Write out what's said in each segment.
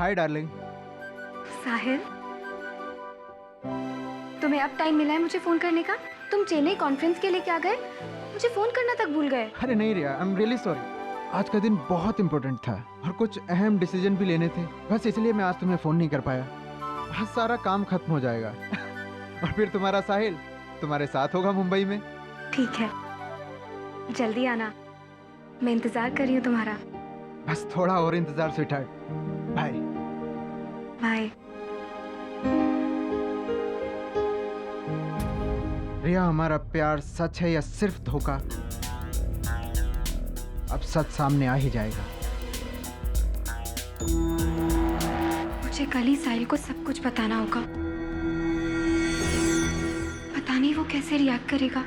Hi darling. साहिल, तुम्हें अब time मिला है मुझे फोन करने का? तुम चेन्नई कॉन्फ्रेंस के लिए क्या गए, मुझे फोन करना तक भूल गए। अरे नहीं रिया, आई एम रियली सॉरी। आज का दिन बहुत इंपॉर्टेंट था और कुछ अहम डिसीजन भी लेने थे, बस इसलिए मैं आज तुम्हें फोन नहीं कर पाया। आज सारा काम खत्म हो जाएगा और फिर तुम्हारा साहिल तुम्हारे साथ होगा मुंबई में। ठीक है, जल्दी आना, मैं इंतजार कर रही हूँ तुम्हारा। बस थोड़ा और इंतजार स्वीटहार्ट। Bye bye. रिया, हमारा प्यार सच है या सिर्फ धोखा? अब सच सामने आ ही जाएगा। मुझे कल ही साहिल को सब कुछ बताना होगा। पता नहीं वो कैसे रिएक्ट करेगा।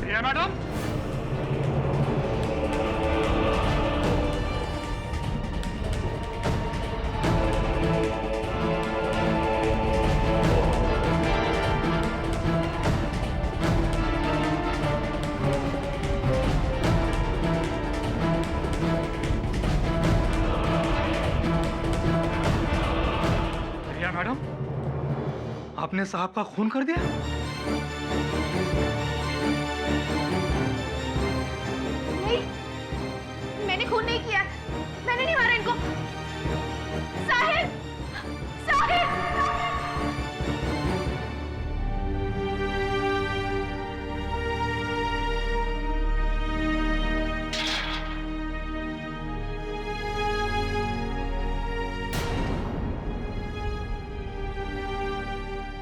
रिया मैडम, रिया मैडम, आपने साहब का खून कर दिया? नहीं, मैंने खून नहीं किया, मैंने नहीं मारा इनको। साहिल, साहिल!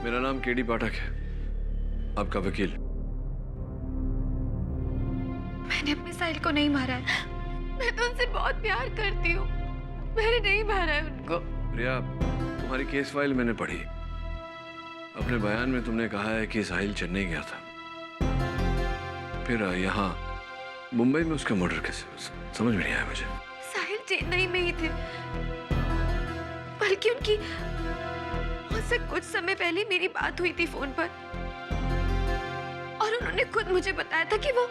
मेरा नाम केडी पाठक है, आपका वकील। मैंने अपने साहिल को नहीं मारा है, मैं तो उनसे बहुत प्यार करती हूँ, मैंने नहीं मारा है उनको। रिया, तुम्हारी केस फाइल मैंने पढ़ी। अपने बयान में तुमने कहा है कि साहिल चेन्नई गया था, फिर यहाँ मुंबई में उसका मर्डर कैसे? समझ में नहीं आया मुझे। साहिल चेन्नई में ही थे, बल्कि उनकी मुझसे कुछ समय पहले मेरी बात हुई थी फोन पर और उन्होंने खुद मुझे बताया था कि वो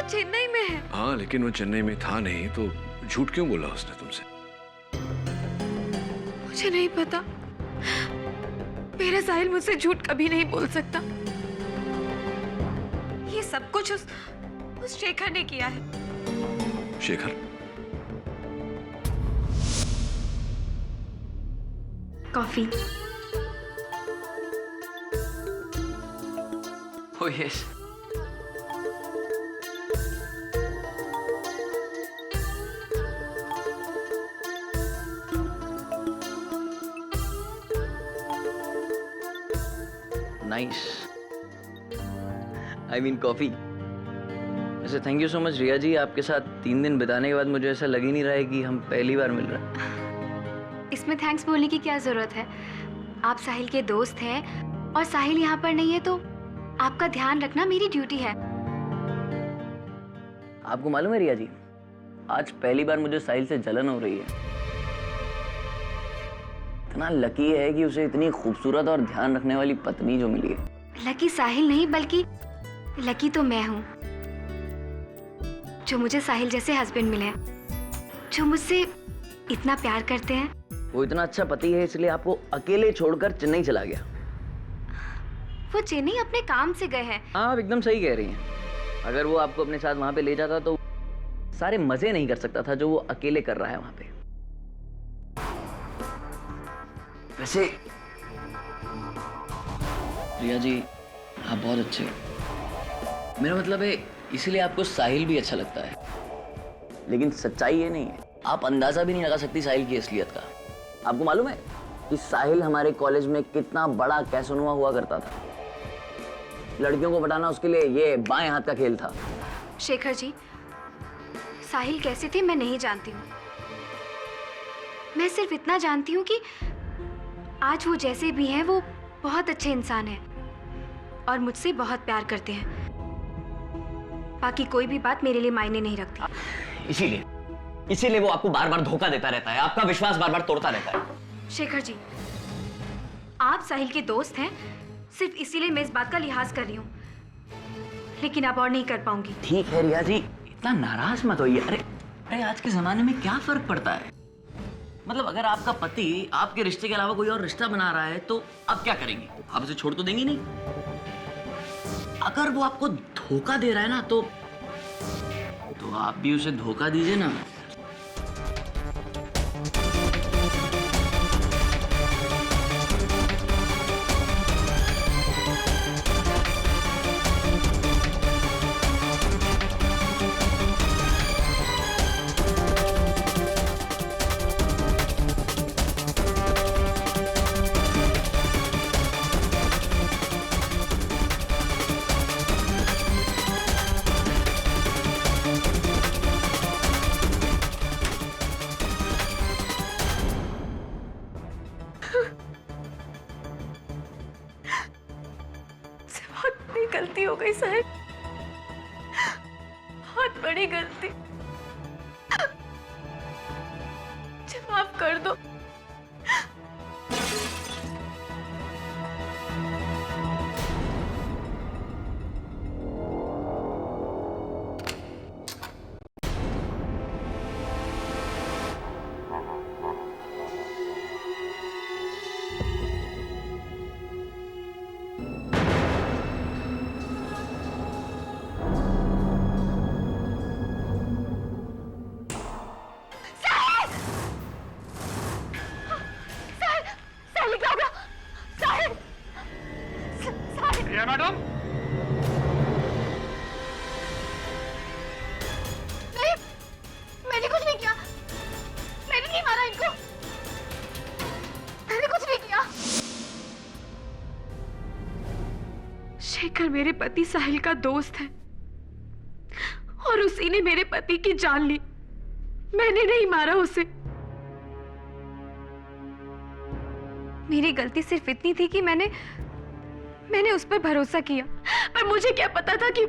चेन्नई में है। हाँ, लेकिन वो चेन्नई में था नहीं, तो झूठ क्यों बोला उसने तुमसे? मुझे नहीं पता, मेरा साहिल मुझसे झूठ कभी नहीं बोल सकता। ये सब कुछ उस शेखर ने किया है। Shekhar? Coffee. Oh yes. Nice. I mean coffee. वैसे थैंक यू सो मच रिया जी, आपके साथ 3 दिन बिताने के बाद मुझे ऐसा लग ही नहीं रहा है कि हम पहली बार मिल रहे हैं। इसमें थैंक्स बोलने की क्या जरूरत है? आप साहिल के दोस्त हैं और साहिल यहाँ पर नहीं है तो आपका ध्यान रखना मेरी ड्यूटी है। आपको मालूम है रिया जी, आज पहली बार मुझे साहिल से जलन हो रही है। इतना लकी है कि उसे इतनी खूबसूरत और ध्यान रखने वाली पत्नी जो मिली है। लकी साहिल नहीं, बल्कि लकी तो मैं हूँ जो मुझे साहिल जैसे हस्बैंड मिले हैं, जो मुझसे इतना प्यार करते हैं। वो इतना अच्छा पति है इसलिए आपको अकेले छोड़कर चेन्नई चला गया। वो चेन्नई अपने काम से गए हैं। हाँ, आप एकदम सही कह रही हैं। अगर वो आपको अपने साथ वहां पे ले जाता तो सारे मजे नहीं कर सकता था जो वो अकेले कर रहा है वहां पे। वैसे रिया जी, आप बहुत अच्छे हो। मेरा मतलब है इसलिए आपको साहिल भी अच्छा लगता है, लेकिन सच्चाई ये नहीं है। आप अंदाजा भी नहीं लगा सकती साहिल की असलियत का। आपको मालूम है कि साहिल हमारे कॉलेज में कितना बड़ा कैसोनुआ हुआ करता था। लड़कियों को पटाना उसके लिए ये बाएं हाथ का खेल था। शेखर जी, साहिल कैसे थे मैं नहीं जानती हूँ। मैं सिर्फ इतना जानती हूँ कि आज वो जैसे भी हैं वो बहुत अच्छे इंसान हैं और मुझसे बहुत प्यार करते हैं। बाकी कोई भी बात मेरे लिए मायने नहीं रखती। इसीलिए वो आपको बार बार धोखा देता रहता है, आपका विश्वास बार बार तोड़ता रहता है। शेखर जी, आप साहिल के दोस्त हैं, सिर्फ इसीलिए मैं इस बात का लिहाज कर रही हूँ, लेकिन अब और नहीं कर पाऊंगी। ठीक है रिया जी, इतना नाराज मत होइए। अरे आज के जमाने में क्या फर्क पड़ता है? मतलब अगर आपका पति आपके रिश्ते के अलावा कोई और रिश्ता बना रहा है तो आप क्या करेंगे? आप उसे छोड़ तो देंगी नहीं। अगर वो आपको धोखा दे रहा है ना तो आप भी उसे धोखा दीजिए ना। गलती हो गई साहिल, बहुत बड़ी गलती। माफ कर दो। रिया मैडम, नहीं, मैंने कुछ नहीं किया। मैंने नहीं मारा इनको। मैंने कुछ नहीं किया। शेखर मेरे पति साहिल का दोस्त है और उसी ने मेरे पति की जान ली। मैंने नहीं मारा उसे। मेरी गलती सिर्फ इतनी थी कि मैंने उस पर भरोसा किया, पर मुझे क्या पता था कि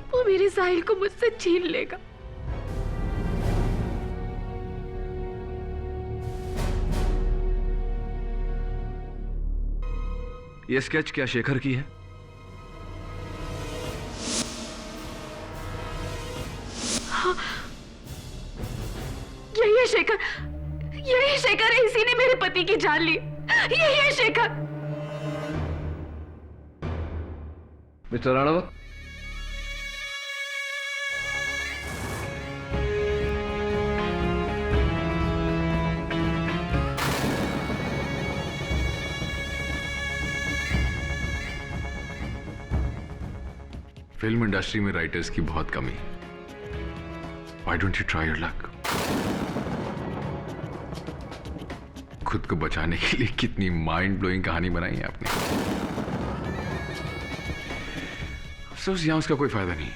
वो मेरे साहिल को मुझसे छीन लेगा। ये स्केच क्या शेखर की है? हाँ, यही है शेखर। यही शेखर है, इसी ने मेरे पति की जान ली। यही है Shekhar. Mister Ranawat, film industry में राइटर्स की बहुत कमी। Why don't you try your luck? खुद को बचाने के लिए कितनी माइंड ब्लोइंग कहानी बनाई है आपने। अफसोस यहां उसका कोई फायदा नहीं।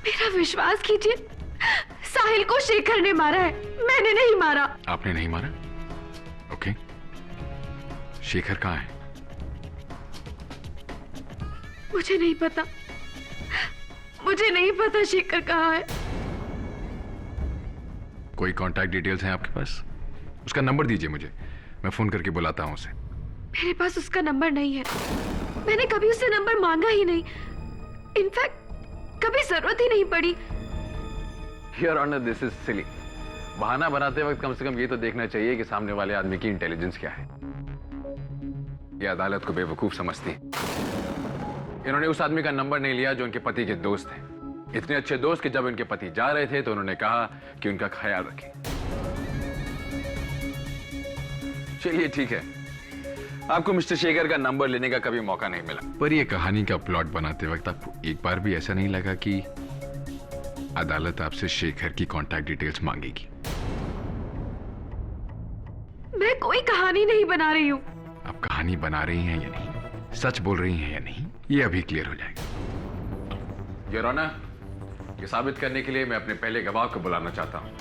मेरा विश्वास कीजिए, साहिल को शेखर ने मारा है, मैंने नहीं मारा। आपने नहीं मारा? ओके। शेखर कहां है? मुझे नहीं पता। मुझे नहीं पता शेखर कहाँ है। कोई कांटेक्ट डिटेल्स हैं आपके पास? उसका नंबर दीजिए मुझे, मैं फोन करके बुलाता हूं उसे। मेरे पास उसका नंबर नहीं है। मैंने कभी उससे नंबर मांगा ही नहीं। इनफैक्ट कभी जरूरत ही नहीं पड़ी। Your Honor, this is silly. बहाना बनाते वक्त कम से कम ये तो देखना चाहिए कि सामने वाले आदमी की इंटेलिजेंस क्या है। ये अदालत को बेवकूफ समझती है। इन्होंने उस आदमी का नंबर नहीं लिया जो उनके पति के दोस्त हैं। इतने अच्छे दोस्त कि जब उनके पति जा रहे थे तो उन्होंने कहा कि उनका ख्याल रखें। चलिए ठीक है, आपको मिस्टर शेखर का नंबर लेने का कभी मौका नहीं मिला, पर यह कहानी का प्लॉट बनाते वक्त आपको एक बार भी ऐसा नहीं लगा कि अदालत आपसे शेखर की कांटेक्ट डिटेल्स मांगेगी? मैं कोई कहानी नहीं बना रही हूँ। आप कहानी बना रही हैं या नहीं, सच बोल रही हैं या नहीं, ये अभी क्लियर हो जाएगा। योर ऑनर, ये साबित करने के लिए मैं अपने पहले गवाह को बुलाना चाहता हूँ।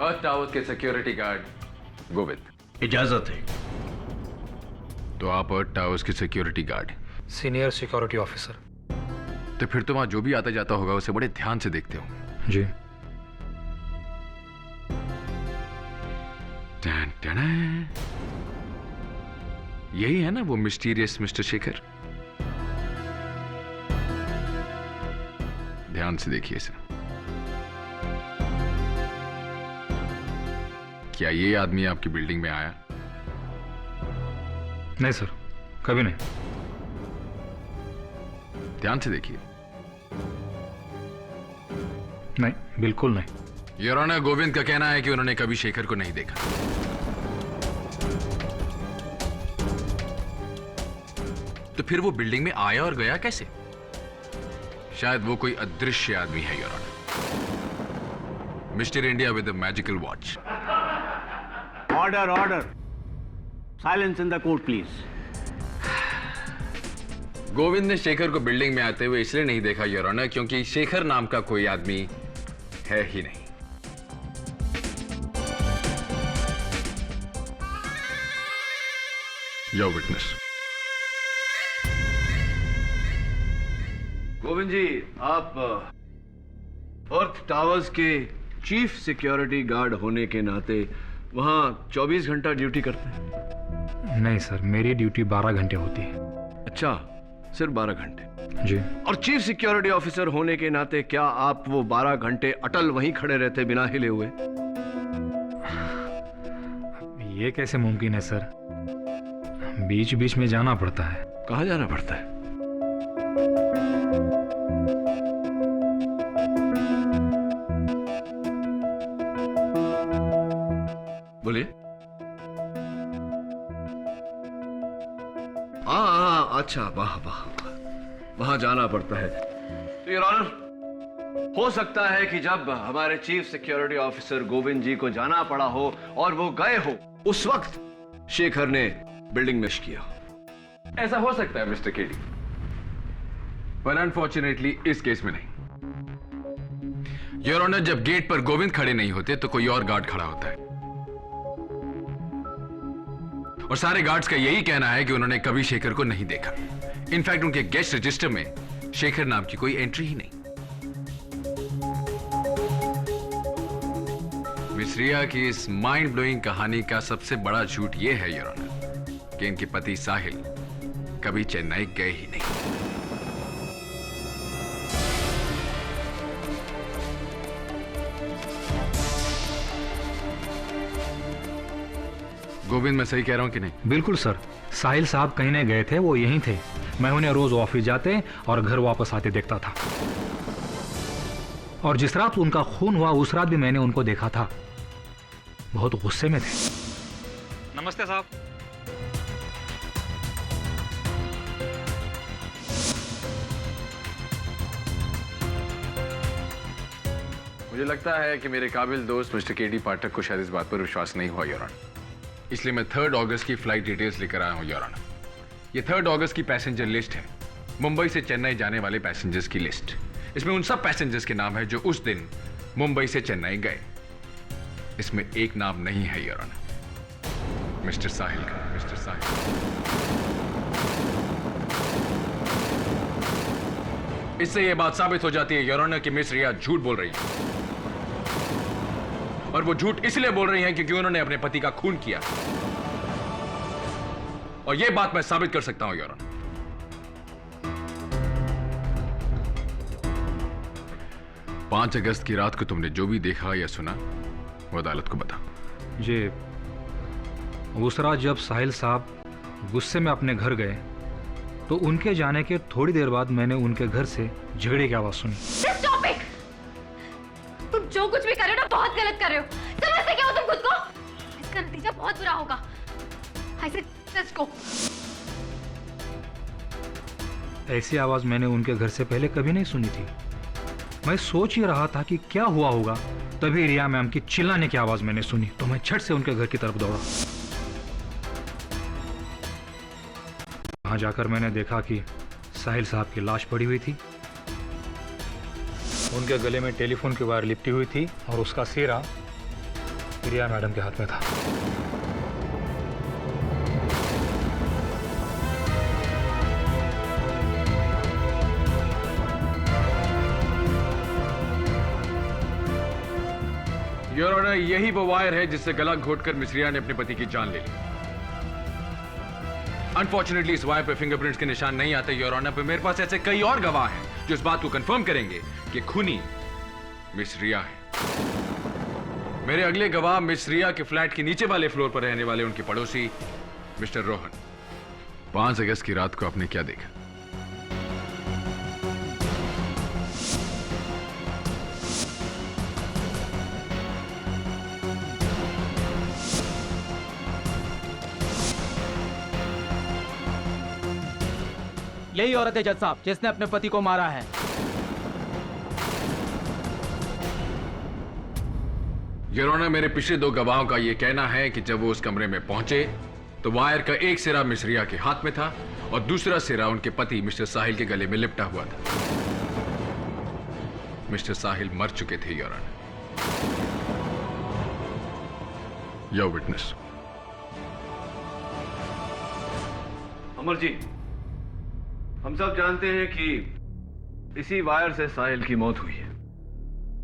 अर्थ टावर के सिक्योरिटी गार्ड गोविंद। इजाजत है। तो आप अर्थ टावर्स के security guard? Senior security officer. तो फिर तो वहां जो भी आता जाता होगा उसे बड़े ध्यान से देखते हो। जी। डना, यही है ना वो मिस्टीरियस मिस्टर शेखर? ध्यान से देखिए इसे। क्या ये आदमी आपकी बिल्डिंग में आया? नहीं सर, कभी नहीं। ध्यान से देखिए। नहीं, बिल्कुल नहीं। योर ऑनर, गोविंद का कहना है कि उन्होंने कभी शेखर को नहीं देखा। तो फिर वो बिल्डिंग में आया और गया कैसे? शायद वो कोई अदृश्य आदमी है your honour. Mister India with a magical watch. Order order, silence in the court please. Govind ने शेखर को बिल्डिंग में आते हुए इसलिए नहीं देखा योर ऑनर क्योंकि शेखर नाम का कोई आदमी है ही नहीं। Your witness. गोविंद जी, आप अर्थ टावर्स के चीफ सिक्योरिटी गार्ड होने के नाते वहां 24 घंटा ड्यूटी करते हैं? नहीं सर, मेरी ड्यूटी 12 घंटे होती है। अच्छा, सिर्फ 12 घंटे? जी। और चीफ सिक्योरिटी ऑफिसर होने के नाते क्या आप वो 12 घंटे अटल वहीं खड़े रहते बिना हिले हुए? ये कैसे मुमकिन है सर? बीच बीच में जाना पड़ता है। कहाँ जाना पड़ता है? बोलिए। अच्छा, वाह वाह, वहां जाना पड़ता है। तो योर ऑनर, हो सकता है कि जब हमारे चीफ सिक्योरिटी ऑफिसर गोविंद जी को जाना पड़ा हो और वो गए हो, उस वक्त शेखर ने बिल्डिंग में किया। ऐसा हो सकता है मिस्टर केडी, पर अनफॉर्चुनेटली इस केस में नहीं। योर ऑनर, जब गेट पर गोविंद खड़े नहीं होते तो कोई और गार्ड खड़ा होता है, और सारे गार्ड्स का यही कहना है कि उन्होंने कभी शेखर को नहीं देखा। इनफैक्ट उनके गेस्ट रजिस्टर में शेखर नाम की कोई एंट्री ही नहीं। मिस रिया की इस माइंड ब्लोइंग कहानी का सबसे बड़ा झूठ यह है योर ऑनर कि इनके पति साहिल कभी चेन्नई गए ही नहीं। गोविंद, मैं सही कह रहा हूं कि नहीं? बिल्कुल सर, साहिल साहब कहीं नहीं गए थे, वो यहीं थे। मैं उन्हें रोज ऑफिस जाते और घर वापस आते देखता था, और जिस रात उनका खून हुआ उस रात भी मैंने उनको देखा था। बहुत गुस्से में थे। नमस्ते साहब। मुझे लगता है कि मेरे काबिल दोस्त मिस्टर केडी पाठक को शायद इस बात पर विश्वास नहीं हुआ योर ऑनर, इसलिए मैं 3 अगस्त की फ्लाइट डिटेल्स लेकर आया हूं योर ऑनर। ये 3 अगस्त की पैसेंजर लिस्ट है, मुंबई से चेन्नई जाने वाले पैसेंजर्स की लिस्ट। इसमें उन सब पैसेंजर्स के नाम है जो उस दिन मुंबई से चेन्नई गए। इसमें एक नाम नहीं है योर ऑनर, मिस्टर साहिल का। मिस्टर साहिल। इससे यह बात साबित हो जाती है योर ऑनर कि मिस रिया झूठ बोल रही है, और वो झूठ इसलिए बोल रही हैं क्योंकि उन्होंने अपने पति का खून किया, और यह बात मैं साबित कर सकता हूं योर ऑनर। 5 अगस्त की रात को तुमने जो भी देखा या सुना वो अदालत को बता। जी, उस रात जब साहिल साहब गुस्से में अपने घर गए तो उनके जाने के थोड़ी देर बाद मैंने उनके घर से झगड़े की आवाज सुनी। Stop it! तुम जो कुछ भी कर रहे हो ना, बहुत गलत कर रहे हो। समझते क्या हो तुम खुद को? इसका नतीजा बहुत बुरा होगा। I said, let's go. ऐसी आवाज मैंने उनके घर से पहले कभी नहीं सुनी थी। मैं सोच ही रहा था कि क्या हुआ होगा, तभी रिया मैम की चिल्लाने की आवाज मैंने सुनी, तो मैं झट से उनके घर की तरफ दौड़ा। वहां जाकर मैंने देखा कि साहिल साहब की लाश पड़ी हुई थी। उनके गले में टेलीफोन की वायर लिपटी हुई थी और उसका सिरा रिया मैडम के हाथ में था। योर ऑनर, यही वो वायर है जिससे गला घोटकर मिस रिया ने अपने पति की जान ले ली। अनफॉर्चुनेटली इस वायर पे फिंगरप्रिंट्स के निशान नहीं आते योर ऑनर, पर मेरे पास ऐसे कई और गवाह हैं जो इस बात को कंफर्म करेंगे कि खूनी मिस रिया है। मेरे अगले गवाह मिस रिया के फ्लैट के नीचे वाले फ्लोर पर रहने वाले उनके पड़ोसी मिस्टर रोहन। 5 अगस्त की रात को आपने क्या देखा? यही औरत है जज साहब जिसने अपने पति को मारा है। योर ऑनर, मेरे पिछले 2 गवाहों का यह कहना है कि जब वो उस कमरे में पहुंचे तो वायर का एक सिरा मिस रिया के हाथ में था और दूसरा सिरा उनके पति मिस्टर साहिल के गले में लिपटा हुआ था। मिस्टर साहिल मर चुके थे your honour. Your witness. Amar ji, हम सब जानते हैं कि इसी वायर से साहिल की मौत हुई है,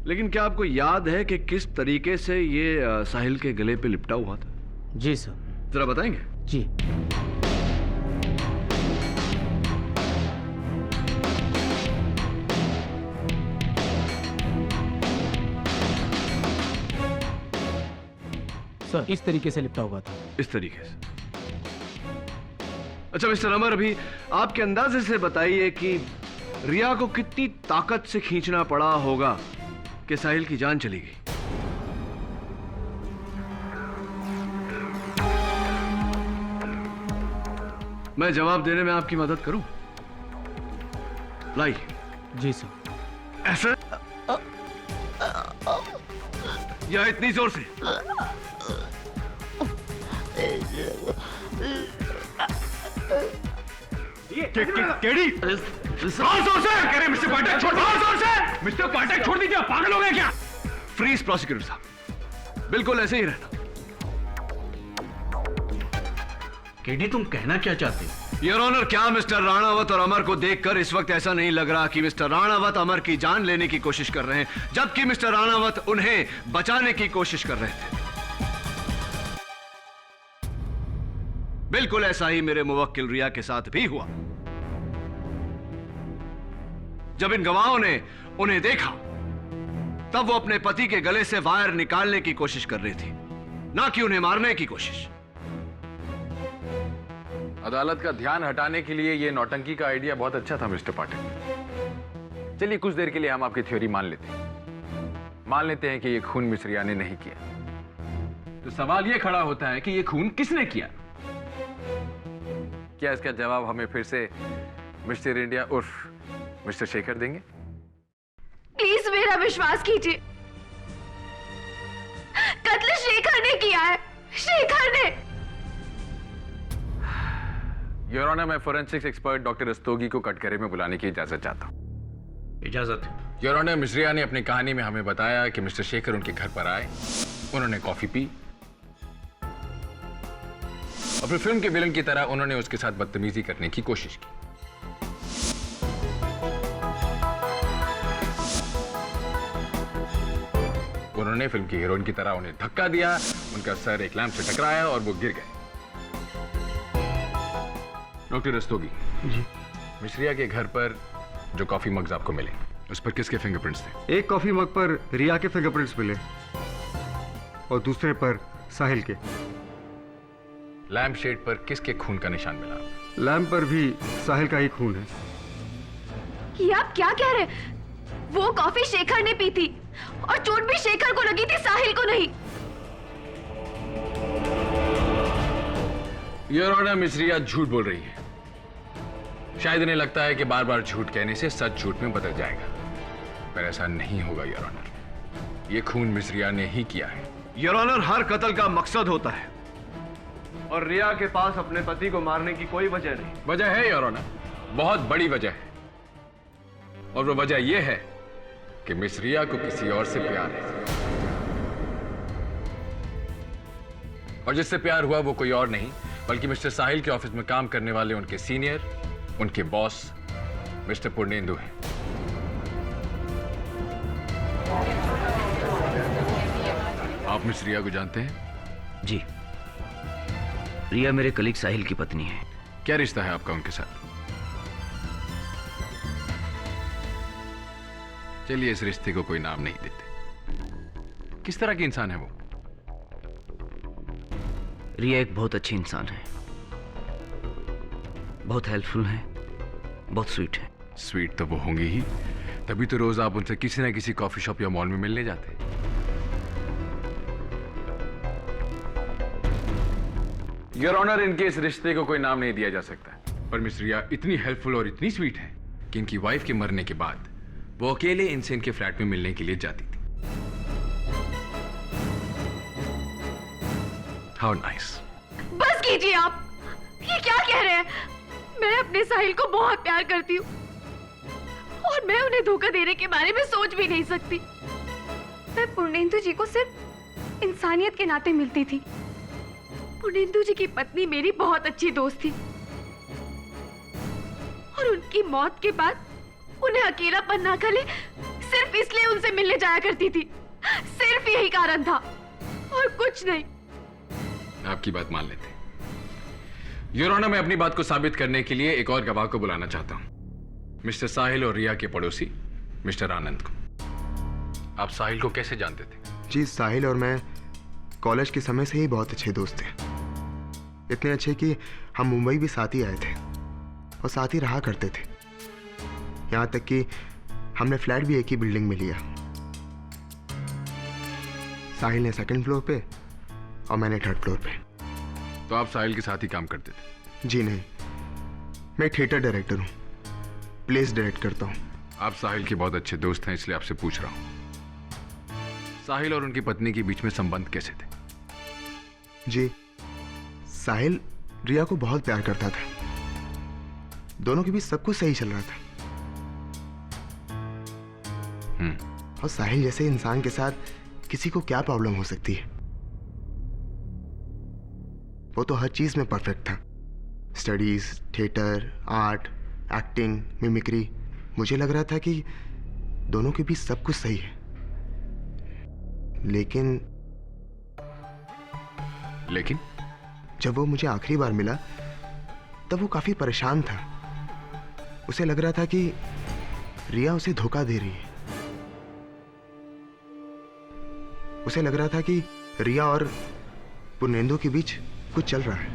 लेकिन क्या आपको याद है कि किस तरीके से ये साहिल के गले पे लिपटा हुआ था? जी सर। जरा बताएंगे? जी। सर, इस तरीके से लिपटा हुआ था। इस तरीके से? अच्छा मिस्टर अमर, अभी आपके अंदाजे से बताइए कि रिया को कितनी ताकत से खींचना पड़ा होगा कि साहिल की जान चली गई। मैं जवाब देने में आपकी मदद करूं? लाइए। जी सर। ऐसे या इतनी जोर से? केडी? जोर से कह रहे मिस्टर पाठक, छोड़ दो जोर से। मिस्टर पाठक छोड़ दीजिए, पागल हो गए क्या? फ्रीज प्रोसिक्यूटर साहब, बिल्कुल ऐसे ही रहना। केडी, तुम कहना क्या चाहते हो? योर ऑनर, क्या मिस्टर राणावत और अमर को देखकर इस वक्त ऐसा नहीं लग रहा कि मिस्टर राणावत अमर की जान लेने की कोशिश कर रहे हैं, जबकि मिस्टर राणावत उन्हें बचाने की कोशिश कर रहे थे? बिल्कुल ऐसा ही मेरे मुवक्किल रिया के साथ भी हुआ। जब इन गवाहों ने उन्हें देखा तब वो अपने पति के गले से वायर निकालने की कोशिश कर रही थी, ना कि उन्हें मारने की कोशिश। अदालत का ध्यान हटाने के लिए यह नौटंकी का आइडिया बहुत अच्छा था मिस्टर पाठक। चलिए कुछ देर के लिए हम आपकी थ्योरी मान लेते हैं। मान लेते हैं कि यह खून मिस रिया ने नहीं किया। तो सवाल यह खड़ा होता है कि यह खून किसने किया? क्या इसका जवाब हमें फिर से मिस्टर इंडिया उर्फ मिस्टर शेखर देंगे? प्लीज मेरा विश्वास कीजिए, कत्ल शेखर ने किया है, शेखर ने। योर ऑनर, मैं फोरेंसिक्स एक्सपर्ट डॉक्टर रस्तोगी को कटघरे में बुलाने की इजाजत चाहता हूं। इजाजत। योर ऑनर, मिस रिया ने अपनी कहानी में हमें बताया कि मिस्टर शेखर उनके घर पर आए, उन्होंने कॉफी पी और फिर फिल्म के विलन की तरह उन्होंने उसके साथ बदतमीजी करने की कोशिश की। उन्होंने फिल्म की हीरोइन की तरह उन्हें धक्का दिया, उनका सर एक लैंप से टकराया और वो गिर गए। डॉक्टर रस्तोगी जी, मिस रिया के घर पर जो कॉफी मग्स आपको मिले उस पर किसके फिंगरप्रिंट्स थे? एक कॉफी मग पर रिया के फिंगरप्रिंट्स मिले और दूसरे पर साहिल के। लैम्प शेड पर किसके खून का निशान मिला? लैम्प पर भी साहिल का ही खून है। ये आप क्या कह रहे हैं? वो कॉफी शेखर ने पी थी और चोट भी शेखर को लगी थी, साहिल को नहीं। योर ऑनर, मिस रिया झूठ बोल रही है। शायद इन्हें लगता है कि बार बार झूठ कहने से सच झूठ में बदल जाएगा, पर ऐसा नहीं होगा योर ऑनर। ये खून मिस रिया ने ही किया है। योर ऑनर, हर कत्ल का मकसद होता है और रिया के पास अपने पति को मारने की कोई वजह नहीं। वजह है योर ऑनर, बहुत बड़ी वजह है, और वो वजह यह है कि मिस रिया को किसी और से प्यार है, और जिससे प्यार हुआ वो कोई और नहीं बल्कि मिस्टर साहिल के ऑफिस में काम करने वाले उनके सीनियर, उनके बॉस मिस्टर पूर्णेंदु हैं। आप मिस रिया को जानते हैं? जी, रिया मेरे कलीग साहिल की पत्नी है। क्या रिश्ता है आपका उनके साथ? चलिए इस रिश्ते को कोई नाम नहीं देते। किस तरह की इंसान है वो? रिया एक बहुत अच्छी इंसान है, बहुत हेल्पफुल है, बहुत स्वीट है। स्वीट तो वो होंगी ही, तभी तो रोज आप उनसे किसी ना किसी कॉफी शॉप या मॉल में मिलने जाते हैं। योर ऑनर, इनके इस रिश्ते को कोई नाम नहीं दिया जा सकता, पर मिस रिया इतनी हेल्पफुल और इतनी स्वीट है कि इनकी वाइफ के मरने के बाद वो अकेले इनसे इनके फ्लैट में मिलने के लिए जाती थी। How nice. बस कीजिए आप, ये क्या कह रहे हैं? मैं अपने साहिल को बहुत प्यार करती हूँ और मैं उन्हें धोखा देने के बारे में सोच भी नहीं सकती। मैं पूर्णेंदु जी को सिर्फ इंसानियत के नाते मिलती थी। पूर्णेंदु जी की पत्नी मेरी बहुत अच्छी दोस्त थी और उनकी मौत के बाद उन्हें अकेलापन ना खले सिर्फ इसलिए उनसे मिलने जाया करती थी। सिर्फ यही कारण था और कुछ नहीं। आपकी बात मान लेते हैं। योर ऑनर, मैं अपनी बात को साबित करने के लिए एक और गवाह को बुलाना चाहता हूं, मिस्टर साहिल और रिया के पड़ोसी मिस्टर आनंद को। आप साहिल को कैसे जानते थे? जी, साहिल और मैं कॉलेज के समय से ही बहुत अच्छे दोस्त थे। इतने अच्छे कि हम मुंबई भी साथ ही आए थे और साथ ही रहा करते थे। यहाँ तक कि हमने फ्लैट भी एक ही बिल्डिंग में लिया। साहिल ने सेकंड फ्लोर पे और मैंने थर्ड फ्लोर पे। तो आप साहिल के साथ ही काम करते थे? जी नहीं, मैं थिएटर डायरेक्टर हूँ, प्लेस डायरेक्ट करता हूँ। आप साहिल के बहुत अच्छे दोस्त हैं, इसलिए आपसे पूछ रहा हूँ, साहिल और उनकी पत्नी के बीच में संबंध कैसे थे? जी, साहिल रिया को बहुत प्यार करता था। दोनों के बीच सब कुछ सही चल रहा था। और साहिल जैसे इंसान के साथ किसी को क्या प्रॉब्लम हो सकती है? वो तो हर चीज में परफेक्ट था। Studies, theatre, art, acting, mimicry. मुझे लग रहा था कि दोनों के बीच सब कुछ सही है। लेकिन जब वो मुझे आखिरी बार मिला तब वो काफी परेशान था। उसे लग रहा था कि रिया उसे धोखा दे रही है। उसे लग रहा था कि रिया और पूर्णेंदु के बीच कुछ चल रहा है।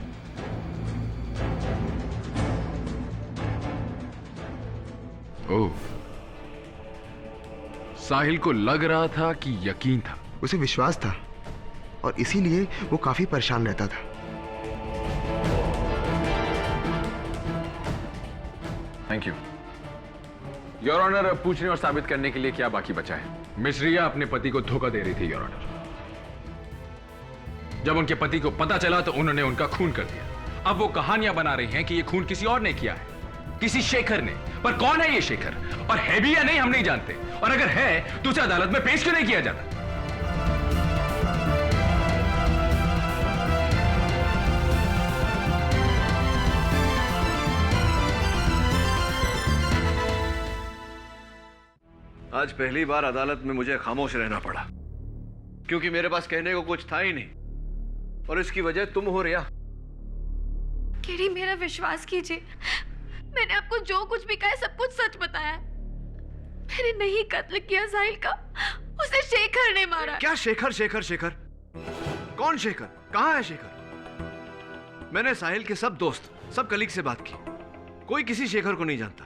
ओह, साहिल को लग रहा था कि यकीन था? उसे विश्वास था और इसीलिए वो काफी परेशान रहता था। Thank you your honour. पूछने और साबित करने के लिए क्या बाकी बचा है? मिस रिया अपने पति को धोखा दे रही थी योर ऑनर। जब उनके पति को पता चला तो उन्होंने उनका खून कर दिया। अब वो कहानियां बना रही हैं कि ये खून किसी और ने किया है, किसी शेखर ने। पर कौन है ये शेखर, और है भी या नहीं हम नहीं जानते। और अगर है तो उसे अदालत में पेश क्यों नहीं किया जाता? आज पहली बार अदालत में मुझे खामोश रहना पड़ा, क्योंकि मेरे पास कहने को कुछ था ही नहीं, और इसकी वजह तुम हो रिया। केडी, मेरा विश्वास कीजिए, मैंने आपको जो कुछ भी कहा है सब कुछ सच बताया। मैंने नहीं कत्ल किया साहिल का, उसे शेखर ने मारा। क्या शेखर? शेखर शेखर कौन शेखर? कहाँ है शेखर? मैंने साहिल के सब दोस्त, सब कलीग से बात की, कोई किसी शेखर को नहीं जानता।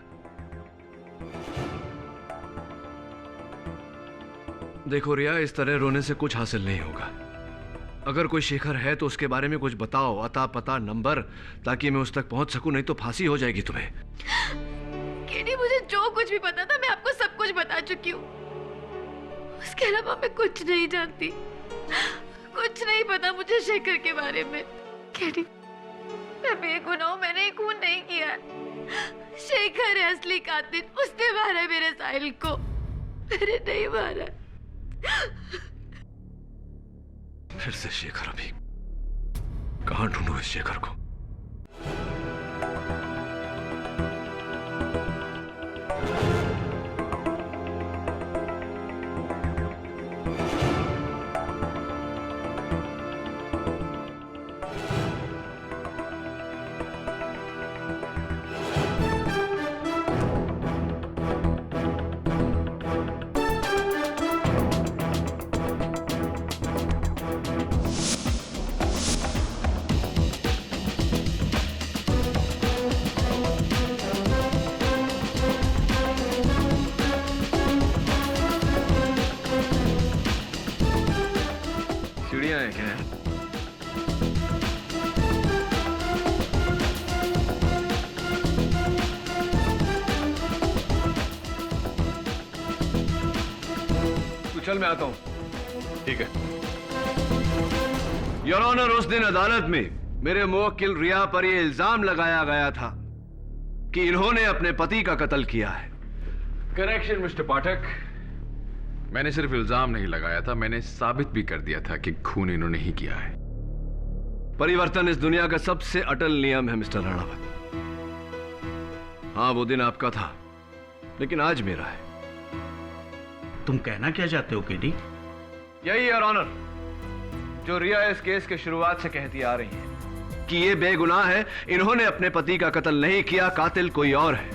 देखो रिया, इस तरह रोने से कुछ हासिल नहीं होगा। अगर कोई शेखर है तो उसके बारे में कुछ बताओ, अता पता, नंबर, ताकि मैं उस तक पहुंच सकूं, नहीं तो फांसी हो जाएगी तुम्हें। केडी, मुझे जो कुछ भी पता था मैं आपको सब कुछ बता चुकी हूँ। उसके अलावा मैं कुछ नहीं जानती, कुछ नहीं पता मुझे शेखर के बारे में। केडी, मैं बेगुनाह हूं, मैंने खून नहीं किया है। शेखर है असली कातिल, उसने मारा मेरे साहिल को, मैंने नहीं मारा। फिर से शेखर। अभी कहां ढूंढूं इस शेखर को? चल मैं आता हूं। ठीक है। योर ऑनर, उस दिन अदालत में मेरे मुवक्किल रिया पर यह इल्जाम लगाया गया था कि इन्होंने अपने पति का कत्ल किया है। करेक्शन मिस्टर पाठक, मैंने सिर्फ इल्जाम नहीं लगाया था, मैंने साबित भी कर दिया था कि खून इन्होंने ही किया है। परिवर्तन इस दुनिया का सबसे अटल नियम है मिस्टर राणावत। हाँ, वो दिन आपका था, लेकिन आज मेरा है। तुम कहना क्या चाहते हो केडी? यही योर ऑनर जो रिया इस केस के शुरुआत से कहती आ रही है कि ये बेगुनाह है, इन्होंने अपने पति का कत्ल नहीं किया, कातिल कोई और है।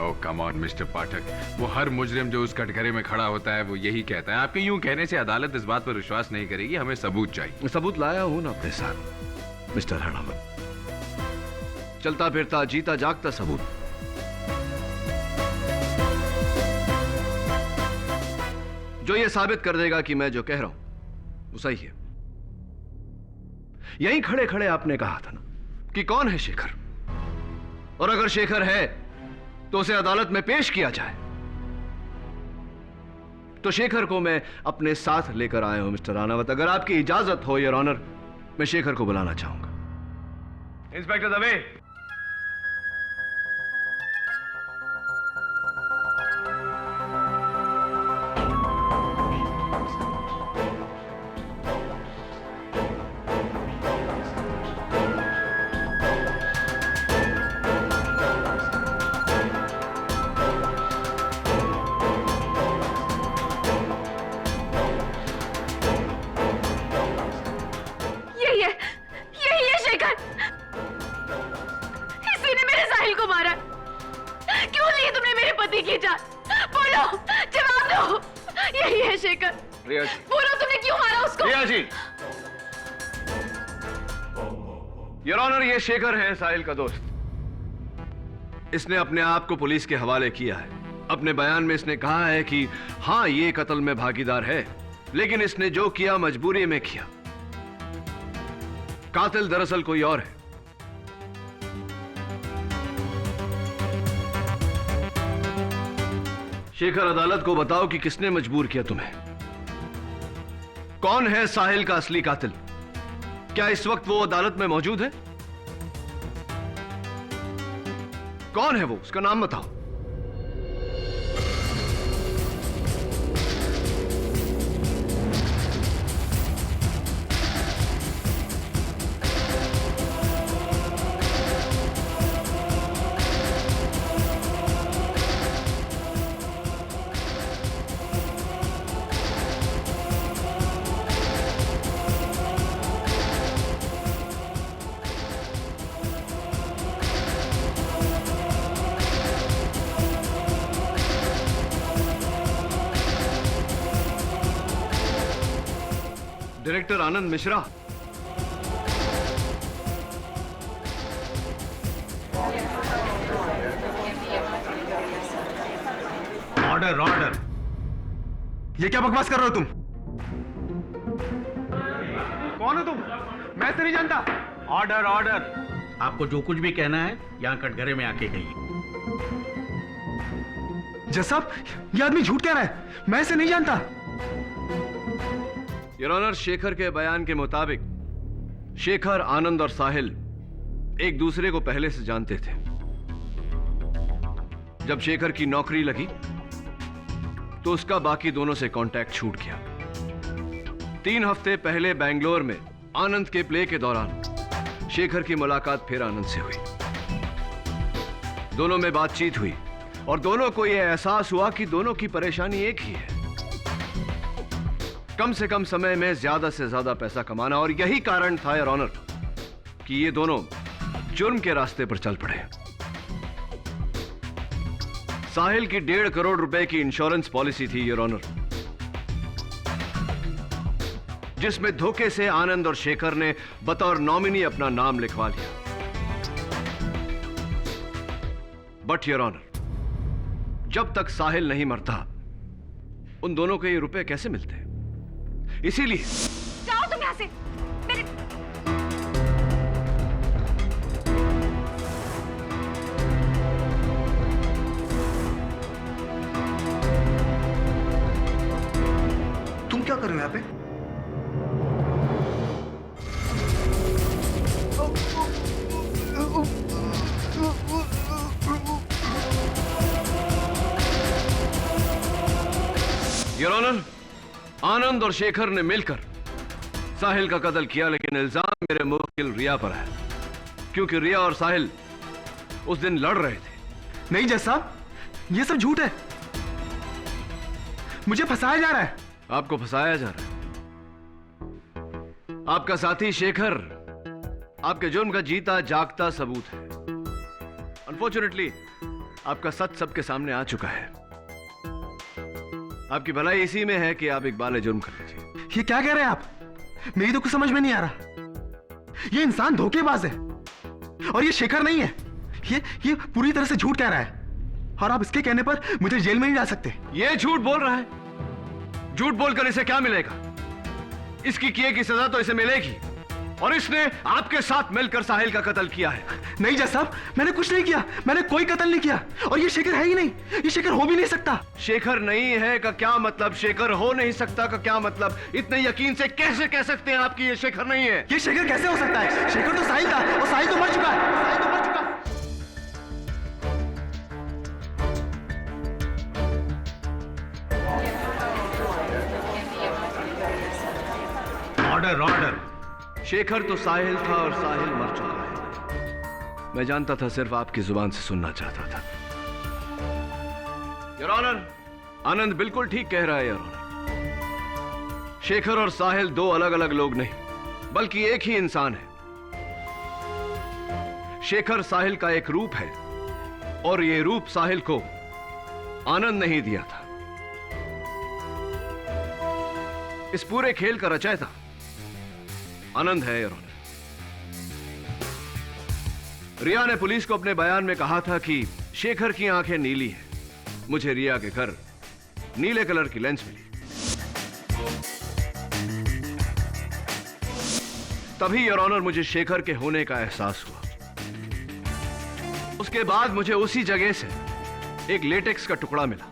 ओह कम ऑन मिस्टर पाठक, वो हर मुजरिम जो उस कटघरे में खड़ा होता है वो यही कहता है। आपके यूं कहने से अदालत इस बात पर विश्वास नहीं करेगी, हमें सबूत चाहिए। सबूत लाया हूं ना अपने साथ मिस्टर राणावत, चलता फिरता जीता जागता सबूत। जो ये साबित कर देगा कि मैं जो कह रहा हूं वो सही है। यहीं खड़े खड़े आपने कहा था ना कि कौन है शेखर, और अगर शेखर है तो उसे अदालत में पेश किया जाए। तो शेखर को मैं अपने साथ लेकर आया हूं मिस्टर राणावत। अगर आपकी इजाजत हो योर ऑनर, मैं शेखर को बुलाना चाहूंगा। इंस्पेक्टर दवे। यही है शेखर। इसी ने मेरे साहिल को मारा। क्यों ली तुमने मेरे पति की जान? बोलो, जवाब दो। यही है शेखर। रिया जी, बोलो तुमने क्यों मारा उसको? रिया जी, योर ऑनर, ये शेखर है साहिल का दोस्त। इसने अपने आप को पुलिस के हवाले किया है। अपने बयान में इसने कहा है कि हां, ये कत्ल में भागीदार है, लेकिन इसने जो किया मजबूरी में किया। कातिल दरअसल कोई और है। शेखर, अदालत को बताओ कि किसने मजबूर किया तुम्हें। कौन है साहिल का असली कातिल? क्या इस वक्त वो अदालत में मौजूद है? कौन है वो? उसका नाम बताओ। Director Anand Mishra. Order order. ये क्या बकवास कर रहे हो तुम? कौन हो तुम? मैं तो नहीं जानता। Order order. आपको जो कुछ भी कहना है यहां कटघरे में आके कहिए। जज साहब, ये आदमी झूठ कह रहा है, मैं इसे नहीं जानता। योर ऑनर, शेखर के बयान के मुताबिक शेखर, आनंद और साहिल एक दूसरे को पहले से जानते थे। जब शेखर की नौकरी लगी तो उसका बाकी दोनों से कांटेक्ट छूट गया। 3 हफ्ते पहले बेंगलोर में आनंद के प्ले के दौरान शेखर की मुलाकात फिर आनंद से हुई। दोनों में बातचीत हुई और दोनों को यह एहसास हुआ कि दोनों की परेशानी एक ही है, कम से कम समय में ज्यादा से ज्यादा पैसा कमाना। और यही कारण था योर ऑनर कि ये दोनों जुर्म के रास्ते पर चल पड़े। साहिल की 1.5 करोड़ रुपए की इंश्योरेंस पॉलिसी थी योर ऑनर, जिसमें धोखे से आनंद और शेखर ने बतौर नॉमिनी अपना नाम लिखवा लिया। बट योर ऑनर, जब तक साहिल नहीं मरता उन दोनों को ये रुपए कैसे मिलते? इसीलिए जाओ तुम यहां से। मेरे योर ऑनर, आनंद और शेखर ने मिलकर साहिल का कत्ल किया, लेकिन इल्जाम मेरे मुवक्किल रिया पर है, क्योंकि रिया और साहिल उस दिन लड़ रहे थे। नहीं जज साहब, ये सब झूठ है। मुझे फंसाया जा रहा है। आपको फंसाया जा रहा है? आपका साथी शेखर आपके जुर्म का जीता जागता सबूत है। अनफॉर्चुनेटली आपका सच सबके सामने आ चुका है। आपकी भलाई इसी में है कि आप इकबाल जुर्म कर लीजिए। ये क्या कह रहे हैं आप? मेरी तो कुछ समझ में नहीं आ रहा। ये इंसान धोखेबाज है और ये शेखर नहीं है। ये पूरी तरह से झूठ कह रहा है और आप इसके कहने पर मुझे जेल में नहीं डाल सकते। ये झूठ बोल रहा है। झूठ बोलकर इसे क्या मिलेगा? इसकी किए की सजा तो इसे मिलेगी, और इसने आपके साथ मिलकर साहिल का कत्ल किया है। नहीं जज साहब, मैंने कुछ नहीं किया। मैंने कोई कत्ल नहीं किया और ये शेखर है ही नहीं। ये शेखर हो भी नहीं सकता। शेखर नहीं है का क्या मतलब? शेखर हो नहीं सकता का क्या मतलब? इतने यकीन से कैसे कह सकते हैं आपकी ये शेखर नहीं है? ये शेखर कैसे हो सकता है? शेखर तो साहिल था और साहिल तो मर चुका है। साहिल तो मर चुका है। Order order. शेखर तो साहिल था और साहिल मर चुका है। मैं जानता था, सिर्फ आपकी जुबान से सुनना चाहता था। योर ऑनर, आनंद बिल्कुल ठीक कह रहा है योर ऑनर। शेखर और साहिल दो अलग अलग लोग नहीं, बल्कि एक ही इंसान है। शेखर साहिल का एक रूप है और यह रूप साहिल को आनंद नहीं दिया था। इस पूरे खेल का रचयिता आनंद है योर ऑनर। रिया ने पुलिस को अपने बयान में कहा था कि शेखर की आंखें नीली हैं। मुझे रिया के घर नीले कलर की लेंस मिली। तभी योर ऑनर मुझे शेखर के होने का एहसास हुआ। उसके बाद मुझे उसी जगह से एक लेटेक्स का टुकड़ा मिला।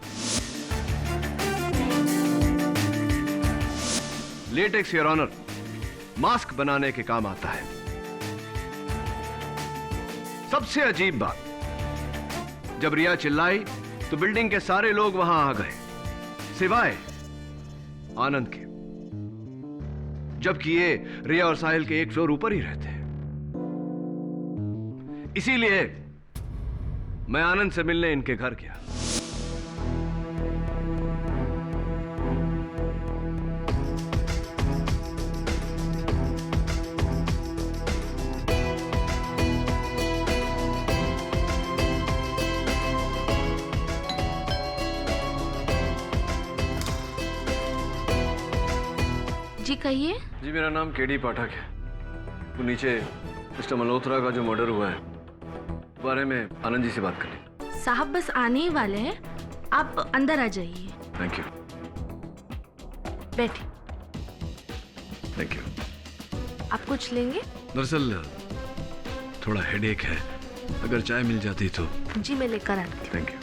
लेटेक्स योर ऑनर मास्क बनाने के काम आता है। सबसे अजीब बात, जब रिया चिल्लाई तो बिल्डिंग के सारे लोग वहां आ गए, सिवाय आनंद के, जबकि ये रिया और साहिल के एक फ्लोर ऊपर ही रहते हैं। इसीलिए मैं आनंद से मिलने इनके घर गया। जी कहिए। जी मेरा नाम केडी पाठक है। वो नीचे मिस्टर मल्होत्रा का जो मर्डर हुआ है, बारे में आनंद जी से बात कर ली। साहब बस आने ही वाले हैं, आप अंदर आ जाइए। Thank you. बैठिए। Thank you. आप कुछ लेंगे? दरअसल थोड़ा हेडेक है, अगर चाय मिल जाती तो। जी मैं लेकर आती हूँ। Thank you.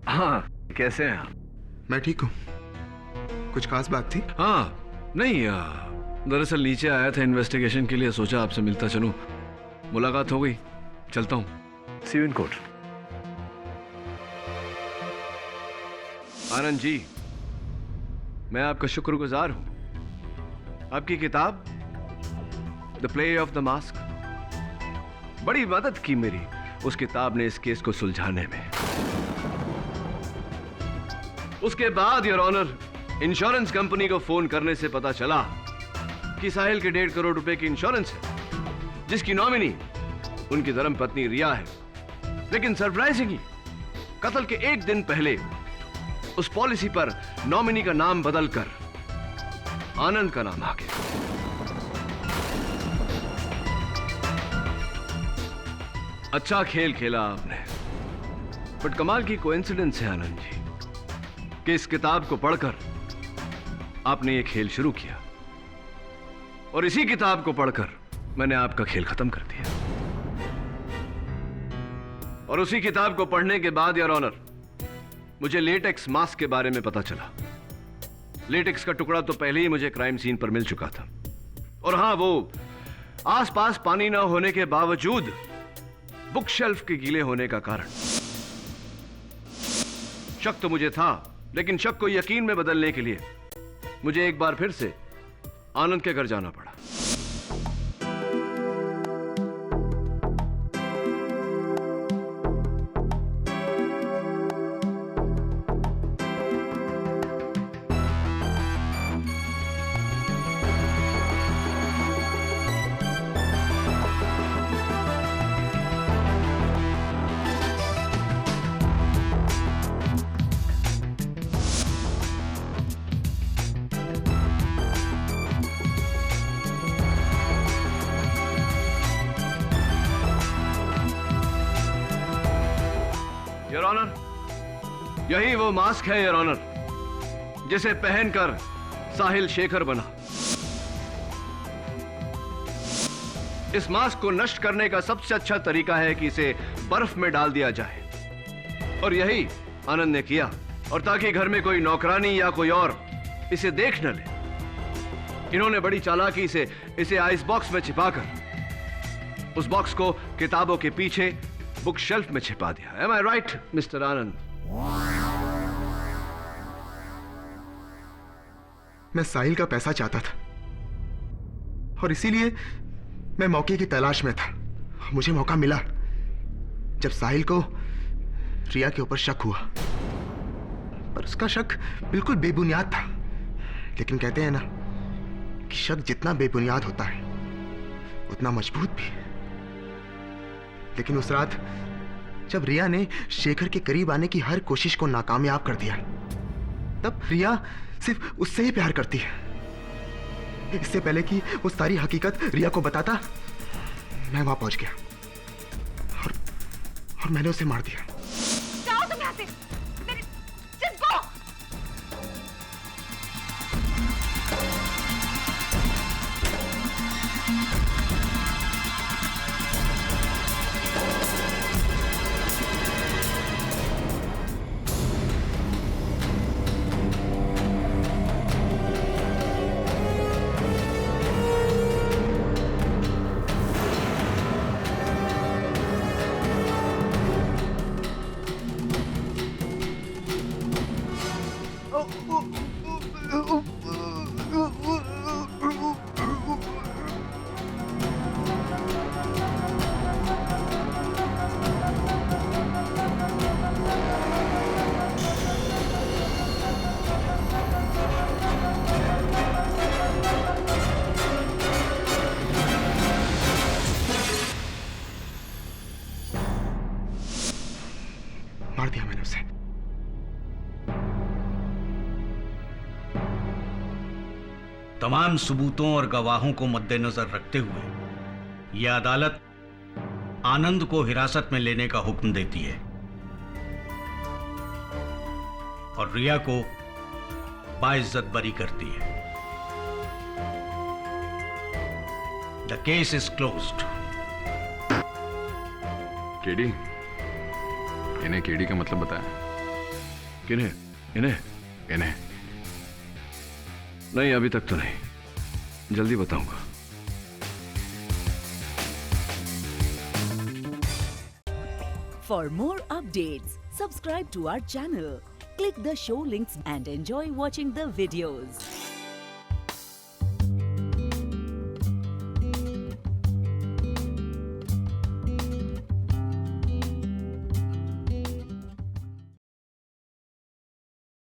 हाँ, कैसे हैं आप? मैं ठीक हूँ। कुछ खास बात थी? हाँ, नहीं, दरअसल नीचे आया था इन्वेस्टिगेशन के लिए, सोचा आपसे मिलता चलूं। मुलाकात हो गई, चलता हूँ। सी you in court. Anand ji, मैं आपका शुक्रगुजार हूं। आपकी किताब the play of the mask बड़ी मदद की मेरी। उस किताब ने इस केस को सुलझाने में। उसके बाद योर ऑनर, इंश्योरेंस कंपनी को फोन करने से पता चला कि साहिल के 1.5 करोड़ रुपए की इंश्योरेंस है, जिसकी नॉमिनी उनकी धर्मपत्नी रिया है। लेकिन सरप्राइजिंगली कत्ल के एक दिन पहले उस पॉलिसी पर नॉमिनी का नाम बदलकर आनंद का नाम आ गया। अच्छा खेल खेला आपने, बट कमाल की कोइंसिडेंस है आनंद जी कि इस किताब को पढ़कर आपने ये खेल शुरू किया और इसी किताब को पढ़कर मैंने आपका खेल खत्म कर दिया। और उसी किताब को पढ़ने के बाद योर ऑनर मुझे लेटेक्स मास्क के बारे में पता चला। लेटेक्स का टुकड़ा तो पहले ही मुझे क्राइम सीन पर मिल चुका था और हां, वो आसपास पानी ना होने के बावजूद बुक शेल्फ के गीले होने का कारण। शक तो मुझे था, लेकिन शक को यकीन में बदलने के लिए मुझे एक बार फिर से आनंद के घर जाना पड़ा। योर ऑनर, यही वो मास्क है योर ऑनर, जिसे पहनकर साहिल शेखर बना। इस मास्क को नष्ट करने का सबसे अच्छा तरीका है कि इसे बर्फ में डाल दिया जाए और यही आनंद ने किया। और ताकि घर में कोई नौकरानी या कोई और इसे देख न ले, इन्होंने बड़ी चालाकी से इसे आइस बॉक्स में छिपाकर उस बॉक्स को किताबों के पीछे बुक शेल्फ में छिपा दिया। Am I right, मिस्टर आनंद? मैं साहिल का पैसा चाहता था और इसीलिए मैं मौके की तलाश में था। मुझे मौका मिला जब साहिल को रिया के ऊपर शक हुआ, पर उसका शक बिल्कुल बेबुनियाद था। लेकिन कहते हैं ना कि शक जितना बेबुनियाद होता है उतना मजबूत भी। लेकिन उस रात जब रिया ने शेखर के करीब आने की हर कोशिश को नाकामयाब कर दिया, तब रिया सिर्फ उससे ही प्यार करती है। इससे पहले कि वो सारी हकीकत रिया को बताता, मैं वहां पहुंच गया और मैंने उसे मार दिया। जाओ तुम यहाँ से। Just go! मार दिया मैंने उसे। तमाम सबूतों और गवाहों को मद्देनजर रखते हुए यह अदालत आनंद को हिरासत में लेने का हुक्म देती है और रिया को बाइज्जत बरी करती है। The case is closed. KD, इन्हें केडी का मतलब बताया? किन्हें? इन्हें? इन्हें नहीं, अभी तक तो नहीं, जल्दी बताऊंगा। For more updates, subscribe to our channel, click the show links and enjoy watching the videos.